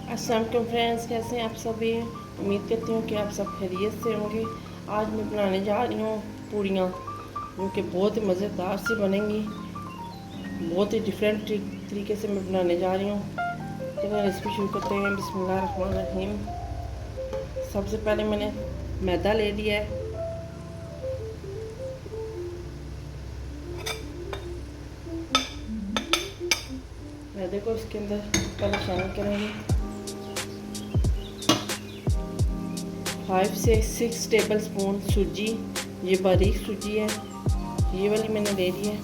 अस्सलाम वालेकुम फ्रेंड्स, कैसे हैं आप सभी। उम्मीद करती हूँ कि आप सब खैरियत से होंगे। आज मैं बनाने जा रही हूँ पूड़ियाँ, जो कि बहुत ही मज़ेदार सी बनेंगी। बहुत ही डिफरेंट तरीके से मैं बनाने जा रही हूँ। चलिए रेसिपी शुरू करते हैं। बिस्मिल्लाहिर्रहमानिर्रहीम। सबसे पहले मैंने मैदा ले लिया है। मैदे को इसके अंदर पहले शामिल करेंगे। 5 से 6 टेबल स्पून सूजी, ये बारीक सूजी है, ये वाली मैंने ले ली है।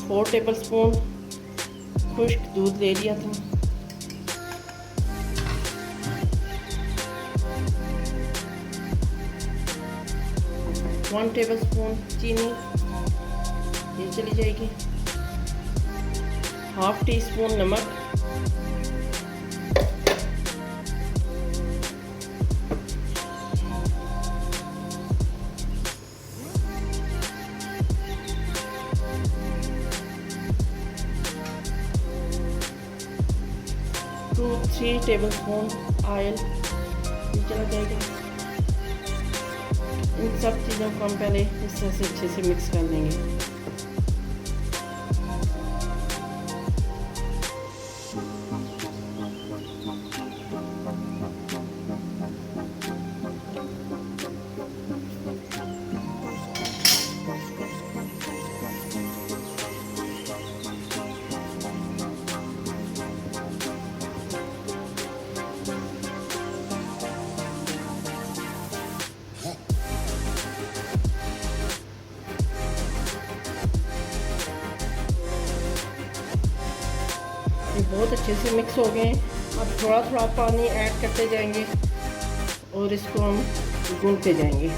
4 टेबल स्पून खुश्क दूध ले लिया था। 1 टेबल स्पून चीनी, ये चली जाएगी। हाफ टी स्पून नमक, टू 3 टेबल स्पून ऑयल, ये चला जाएगा। इन सब चीज़ों को हम पहले इस तरह से अच्छे से मिक्स कर लेंगे। बहुत अच्छे से मिक्स हो गए। अब थोड़ा थोड़ा पानी ऐड करते जाएंगे और इसको हम गूंथते जाएंगे।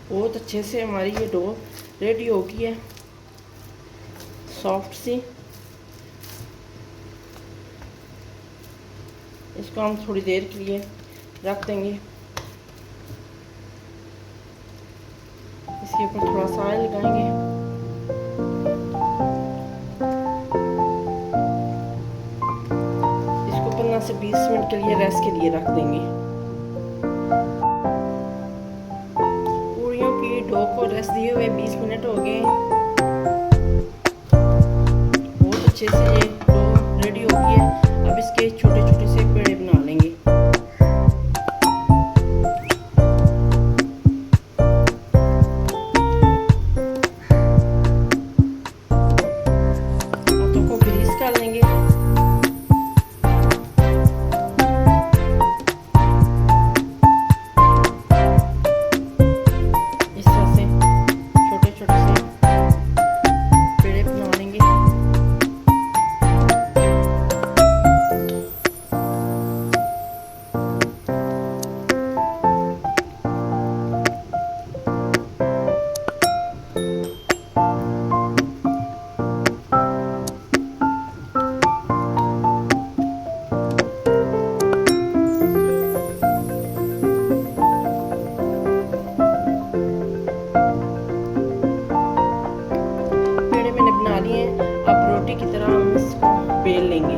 बहुत अच्छे से हमारी ये डो रेडी हो गई है, सॉफ्ट सी। इसको हम थोड़ी देर के लिए रख देंगे। इसके ऊपर थोड़ा सा ऑयल लगाएंगे। इसको 15 से 20 मिनट के लिए रेस्ट के लिए रख देंगे। डो को रेस्ट दिए हुए 20 मिनट हो गए। बहुत अच्छे से ये डो रेडी हो गई है। अब इसके छोटे छोटे से पेड़े बना लेंगे। हाथों को ग्रीस कर लेंगे। अब रोटी की तरह हम इसको बेल लेंगे।